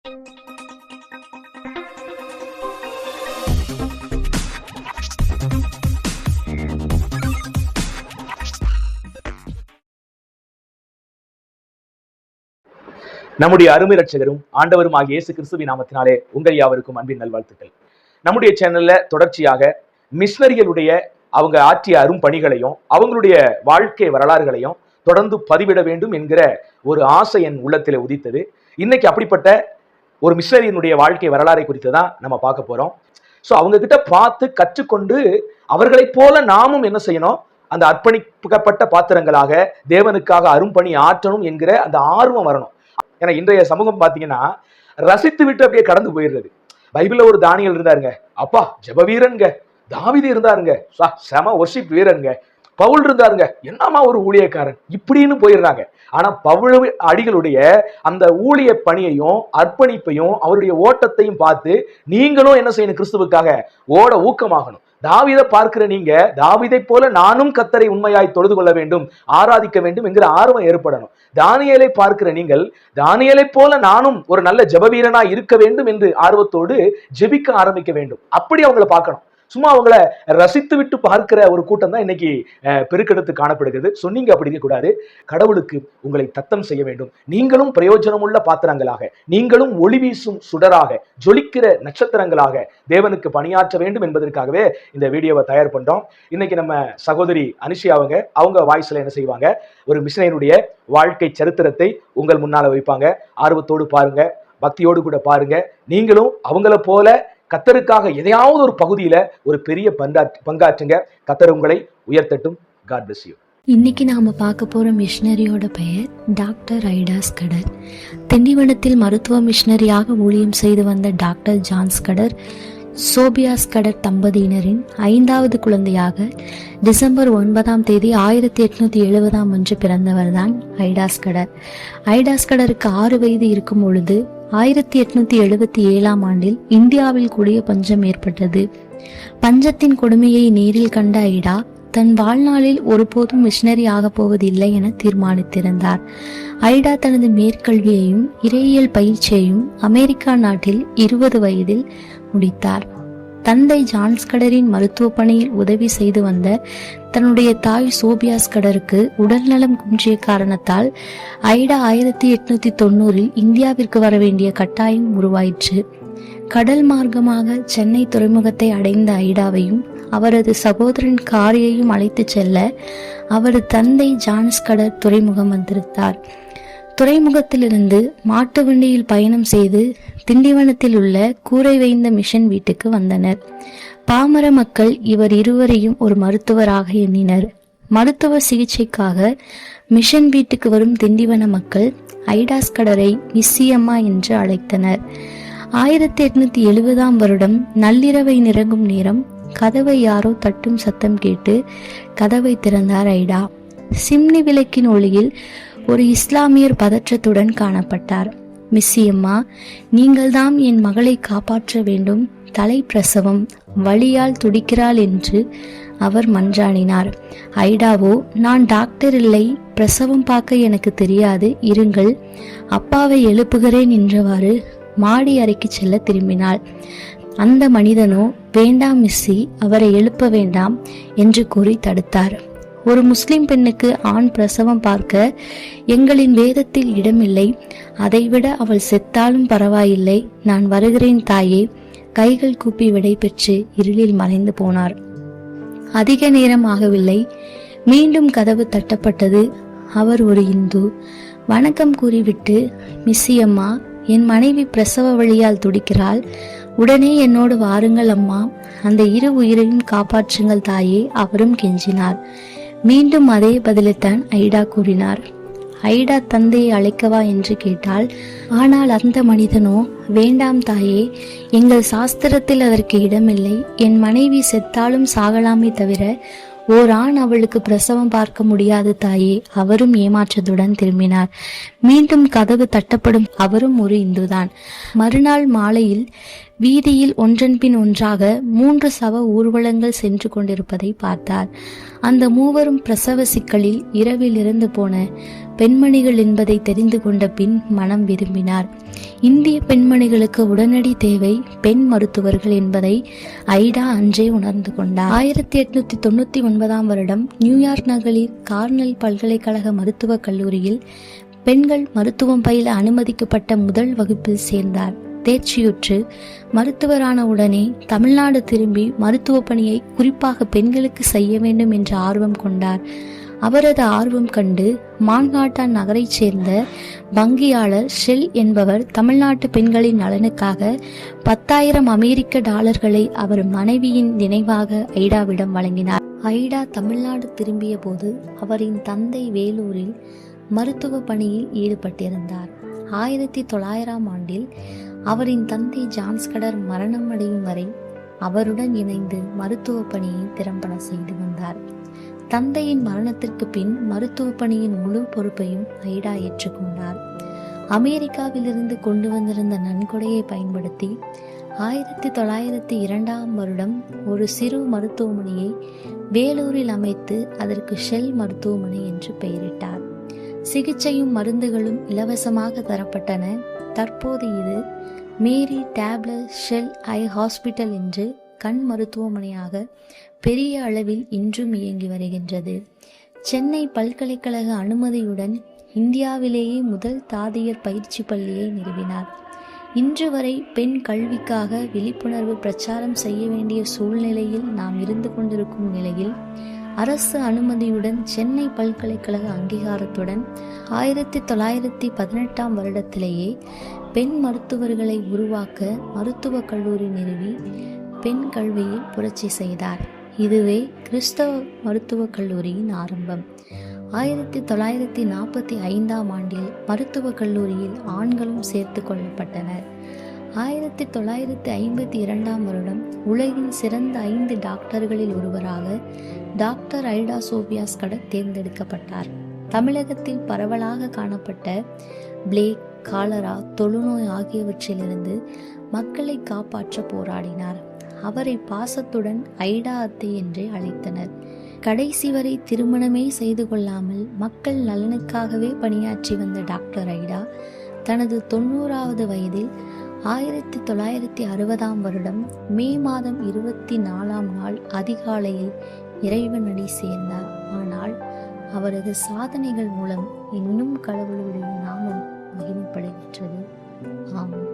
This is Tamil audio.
நம்முடைய அருமை ரட்சகரும் ஆண்டவரும் ஆகிய இயேசு கிறிஸ்துவின் நாமத்தினாலே உங்கள் யாவருக்கும் அன்பின் நல்வாழ்த்துக்கள். நம்முடைய சேனல்ல தொடர்ச்சியாக மிஷனரிகளுடைய அவங்க ஆற்றிய அரும் பணிகளையும் அவங்களுடைய வாழ்க்கை வரலாறுகளையும் தொடர்ந்து பதிவிட வேண்டும் என்கிற ஒரு ஆசை என் உள்ளத்திலே உதித்தது. இன்னைக்கு அப்படிப்பட்ட ஒரு மிஷனரியினுடைய வாழ்க்கை வரலாறை குறித்து தான் நம்ம பார்க்க போறோம். ஸோ அவங்க கிட்ட பார்த்து கற்றுக்கொண்டு அவர்களைப் போல நாமும் என்ன செய்யணும், அந்த அர்ப்பணிக்கப்பட்ட பாத்திரங்களாக தேவனுக்காக அரும்பணி ஆற்றணும் என்கிற அந்த ஆர்வம் வரணும். ஏன்னா இன்றைய சமூகம் பாத்தீங்கன்னா ரசித்து விட்டு அப்படியே கடந்து போயிடுறது. பைபிள்ல ஒரு தானியல் இருந்தாருங்க, அப்பா ஜெப வீரனுங்க. தாவீது இருந்தாருங்க, செம வொர்ஷிப் வீரனுங்க. பவுல் இருந்தாருங்க, என்னமா ஒரு ஊழியக்காரன், இப்படின்னு போயிடுறாங்க. ஆனா பவுல் அடிகளுடைய அந்த ஊழிய பணியையும் அர்ப்பணிப்பையும் அவருடைய ஓட்டத்தையும் பார்த்து நீங்களும் என்ன செய்யணும், கிறிஸ்துவுக்காக ஓட ஊக்கமாகணும். தாவீதை பார்க்கிற நீங்க தாவீதை போல நானும் கர்த்தரை உண்மையாய் தொழுது கொள்ள வேண்டும், ஆராதிக்க வேண்டும் என்கிற ஆர்வம் ஏற்படணும். தானியேலை பார்க்கிற நீங்கள் தானியேலை போல நானும் ஒரு நல்ல ஜெபவீரனாய் இருக்க வேண்டும் என்று ஆர்வத்தோடு ஜெபிக்க ஆரம்பிக்க வேண்டும். அப்படி அவங்களை பார்க்கணும். சும்மா அவங்கள ரசித்து விட்டு பார்க்கிற ஒரு கூட்டம் தான் இன்னைக்கு பெருக்கெடுத்து காணப்படுகிறது. சொன்னீங்க அப்படி இருக்கக்கூடாது. கடவுளுக்கு உங்களை தத்தம் செய்ய வேண்டும். நீங்களும் பிரயோஜனமுள்ள பாத்திரங்களாக, நீங்களும் ஒளி வீசும் சுடராக, ஜொலிக்கிற நட்சத்திரங்களாக தேவனுக்கு பணியாற்ற வேண்டும் என்பதற்காகவே இந்த வீடியோவை தயார் பண்றோம். இன்னைக்கு நம்ம சகோதரி அனுஷியா அவங்க வாய்ஸ்ல என்ன செய்வாங்க, ஒரு மிஷனரியினுடைய வாழ்க்கை சரித்திரத்தை உங்கள் முன்னால வைப்பாங்க. ஆர்வத்தோடு பாருங்க, பக்தியோடு கூட பாருங்க. நீங்களும் அவங்கள போல கர்த்தருக்காக எதையாவது ஒரு பகுதியில ஒரு பெரிய பங்காற்றுங்க. கர்த்தர் உங்களை உயர்த்தட்டும். God bless you. இன்னைக்கு நாம பார்க்க போற மிஷனரியோட பெயர் டாக்டர் ஐடா ஸ்கடர். திண்டிவனத்தில் மருத்துவ மிஷனரியாக ஊழியம் செய்து வந்த doctor John Scudder Sophia Scudder தம்பதியினரின் 5வது குழந்தையாக டிசம்பர் 9ஆம் தேதி 1870ஆம் அன்று பிறந்தவர் தான் ஐடா ஸ்கடர். ஐடா ஸ்கடருக்கு 6 வயது இருக்கும் பொழுது 1877ஆம் ஆண்டில் இந்தியாவில் கொடிய பஞ்சம் ஏற்பட்டது. பஞ்சத்தின் கொடுமையை நேரில் கண்ட ஐடா தன் வாழ்நாளில் ஒருபோதும் மிஷனரி ஆகப் போவதில்லை என தீர்மானித்திருந்தார். ஐடா தனது மேற்கல்வியையும் இறையியல் பயிற்சியையும் அமெரிக்கா நாட்டில் 20 வயதில் முடித்தார். தந்தை ஜான் ஸ்கடரின் மருத்துவ பணியில் உதவி செய்து வந்த தன்னுடைய தாய் சோபியா ஸ்கடருக்கு உடல்நலம் குன்றிய காரணத்தால் ஐடா 1890இல் இந்தியாவிற்கு வர வேண்டிய கட்டாயம் உருவாயிற்று. கடல் மார்க்கமாக சென்னை துறைமுகத்தை அடைந்த ஐடாவையும் அவரது சகோதரன் காரியையும் அழைத்து செல்ல அவரது தந்தை ஜான் ஸ்கடர் துறைமுகம் வந்திருந்தார். துறைமுகத்திலிருந்து மாட்டு வண்டியில் பயணம் செய்து திண்டிவனத்தில் உள்ள கூரை வைந்த மிஷன் வீட்டுக்கு வந்தனர். பாமர மக்கள் இவர் இருவரையும் ஒரு மருத்துவராக எண்ணினர். மருத்துவ சிகிச்சைக்காக மிஷன் வீட்டுக்கு வரும் திண்டிவன மக்கள் ஐடா ஸ்கடரை மிஸ்ஸியம்மா என்று அழைத்தனர். 1870ஆம் வருடம் நள்ளிரவை நெருங்கும் நேரம் கதவை யாரோ தட்டும் சத்தம் கேட்டு கதவை திறந்தார் ஐடா. சிம்னி விளக்கின் ஒளியில் ஒரு இஸ்லாமியர் பதற்றத்துடன் காணப்பட்டார். மிஸ்ஸியம்மா, நீங்கள்தான் என் மகளை காப்பாற்ற வேண்டும், தலை பிரசவம், வலியால் துடிக்கிறாள் என்று அவர் மன்றாடினார். ஐடாவோ, நான் டாக்டர் இல்லை, பிரசவம் பார்க்க எனக்கு தெரியாது, இருங்கள், அப்பாவை எழுப்புகிறேன் என்றவாறு மாடி அறைக்கு செல்ல திரும்பினாள். அந்த மனிதனோ, வேண்டாம் மிஸ்ஸி, அவரை எழுப்ப வேண்டாம் என்று கூறி தடுத்தார். ஒரு முஸ்லிம் பெண்ணுக்கு ஆண் பிரசவம் பார்க்க எங்களின் வேதத்தில் இடமில்லை, அதைவிட அவள் செத்தாலும் பரவாயில்லை, நான் வருகிறேன் தாயே. கைகள் கூப்பி விடை பெற்று இருளில் மறைந்து போனார். அதிக நேரம் ஆகவில்லை, மீண்டும் கதவு தட்டப்பட்டது. அவர் ஒரு இந்து. வணக்கம் கூறிவிட்டு, மிஸ்ஸியம்மா, என் மனைவி பிரசவ வழியால் துடிக்கிறாள், உடனே என்னோடு வாருங்கள் அம்மா, அந்த 2 உயிரையும் காப்பாற்றுங்கள் தாயே. அவரும் கெஞ்சினார். மீண்டும் அதே பதிலைத்தான் ஐடா கூறினார். ஐடா தந்தையை அழைக்கவா என்று கேட்டாள். ஆனால் அந்த மனிதனோ, வேண்டாம் தாயே, எங்கள் சாஸ்திரத்தில் அதற்கு இடமில்லை, என் மனைவி செத்தாலும் சாகலாமே தவிர ஓர் ஆண் அவளுக்கு பிரசவம் பார்க்க முடியாது தாயே. அவரும் ஏமாற்றத்துடன் திரும்பினார். மீண்டும் கதவு தட்டப்படும். அவரும் ஒரு இந்துதான். மறுநாள் மாலையில் வீதியில் ஒன்றன் பின் ஒன்றாக 3 சவ ஊர்வலங்கள் சென்று கொண்டிருப்பதை பார்த்தார். அந்த மூவரும் பிரசவ சிக்கலில் இரவில் இறந்து போன பெண்மணிகள் என்பதை தெரிந்து கொண்ட பின் மனம் விரும்பினார். இந்திய பெண்மணிகளுக்கு உடனடி தேவை பெண் மருத்துவர்கள் என்பதை ஐடா அன்றே உணர்ந்து கொண்டார். 1899 வருடம் நியூயார்க் நகரில் கார்னெல் பல்கலைக்கழக மருத்துவக் கல்லூரியில் பெண்கள் மருத்துவம் பயில அனுமதிக்கப்பட்ட முதல் வகுப்பில் சேர்ந்தார். தேர்ச்சியுற்று மருத்துவரான உடனே தமிழ்நாடு திரும்பி மருத்துவ பணியை குறிப்பாக பெண்களுக்கு செய்ய வேண்டும் என்ற ஆர்வம் கொண்டார். அவரது ஆர்வம் கண்டு மான்ஹாட்டன் நகரைச் சேர்ந்த வங்கியாளர் ஷெல் என்பவர் தமிழ்நாட்டு பெண்களின் நலனுக்காக 10,000 அமெரிக்க டாலர்களை அவர் மனைவியின் நினைவாக ஐடாவிடம் வழங்கினார். ஐடா தமிழ்நாடு திரும்பிய போது அவரின் தந்தை வேலூரில் மருத்துவ பணியில் ஈடுபட்டிருந்தார். 1900 ஆண்டில் அவரின் தந்தை ஜான்ஸ்கடர் மரணம் அடையும் வரை அவருடன் இணைந்து மருத்துவ பணியை திறம்பட செய்து வந்தார். தந்தையின் மரணத்திற்கு பின் மருத்துவ பணியின் முழு பொறுப்பையும் ஐடா ஏற்றுக்கொண்டார். அமெரிக்காவிலிருந்து கொண்டு வந்திருந்த நன்கொடையை பயன்படுத்தி 1902 வருடம் ஒரு சிறு மருத்துவமனையை வேலூரில் அமைத்து அதற்கு ஷெல் மருத்துவமனை என்று பெயரிட்டார். சிகிச்சையும் மருந்துகளும் இலவசமாக தரப்பட்டன. தற்போது இது மேரி டேப்லர் ஷெல் ஐ ஹாஸ்பிட்டல் என்று கண் மருத்துவமனையாக பெரிய அளவில் இன்றும் இயங்கி வருகின்றது. சென்னை பல்கலைக்கழக அனுமதியுடன் இந்தியாவிலேயே முதல் தாதியர் பயிற்சி பள்ளியை நிறுவினார். இன்று வரை பெண் கல்விக்காக விழிப்புணர்வு பிரச்சாரம் செய்ய வேண்டிய சூழ்நிலையில் நாம் இருந்து கொண்டிருக்கும் நிலையில் அரசு அனுமதியுடன் சென்னை பல்கலைக்கழக அங்கீகாரத்துடன் 1918 வருடத்திலேயே பெண் மருத்துவர்களை உருவாக்க மருத்துவக் கல்லூரி நிறுவி பெண் கல்வியில் புரட்சி செய்தார். இதுவே கிறிஸ்தவ மருத்துவக் கல்லூரியின் ஆரம்பம். 1945 ஆண்டில் மருத்துவக் கல்லூரியில் ஆண்களும் சேர்த்து கொள்ளப்பட்டனர். 1952 வருடம் உலகின் சிறந்த 5 டாக்டர்களில் ஒருவராக டாக்டர் ஐடா சோபியாஸ்கடர் தேர்ந்தெடுக்கப்பட்டார். தமிழகத்தில் பரவலாக காணப்பட்ட பிளேக், காலரா, தொழுநோய் ஆகியவற்றிலிருந்து மக்களை காப்பாற்ற போராடினார். அவரை பாசத்துடன் ஐடா அத்தை என்றே அழைத்தனர். கடைசி வரை திருமணமே செய்து கொள்ளாமல் மக்கள் நலனுக்காகவே பணியாற்றி வந்த டாக்டர் ஐடா தனது 90வது வயதில் 1960 வருடம் மே மாதம் 24 நாள் அதிகாலையில் இறைவனடி சேர்ந்தார். ஆனால் அவரது சாதனைகள் மூலம் இன்னும் கடவுளுடைய நாமம் மகிமைப்படுகின்றது. ஆமென்.